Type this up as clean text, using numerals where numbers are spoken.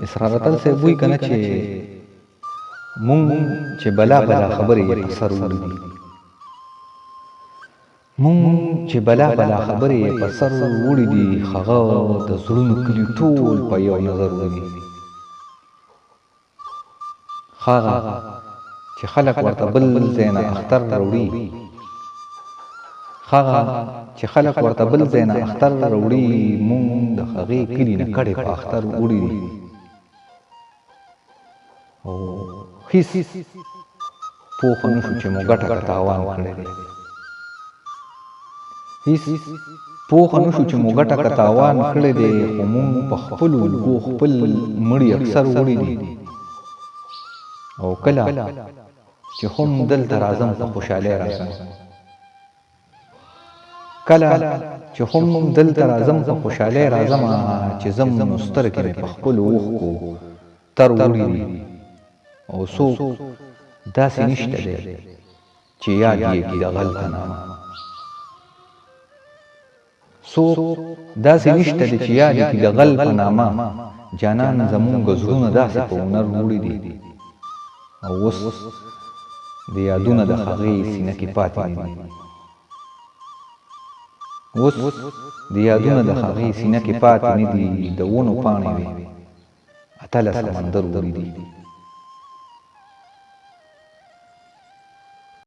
اسرار اتل سے وی کنه چې مونږ چې بلا بلا خبرې په سر وړي مونږ چې بلا بلا خبرې په سر وړي دي هغه د زړونو کلی ټول په یو نظر وړي هغه چې خلک ورته بل ځای نه اختر راوړي هغه چې خلک ورته بل ځای نه اختر راوړي مونږ د هغې کلي نه کډې په اختر وړي دي او هیڅ پوه نه شو چې مو ګټه که تاوان کړی دی هیڅ پوه نه شو چې مو ګټه که تاوان کړی دی خو مونږ په خپلو لګو خپل مړي اکثر وړي دي او کله چې هم دلته راځم په خوشحالۍ راځم کله چې هم دلته راځم په خوشحالۍ راځم چې زم نو سترګې مې په خپلو اوښکو تر وړي دي او څوک داسې نشته دی چې یاد یې کړي د غل په نامه څوک داسې نشته دی چې یاد یې کړي د غل په نامه جانان زمونږ زړونه داسې په هنر وړي دي او اوس د یادونه د هغې سینه کې پاتې نه دي اوس د یادونه د هغې سینه کې پاتې نه دي د ونو پاڼې وې اتله سمندر وړي دي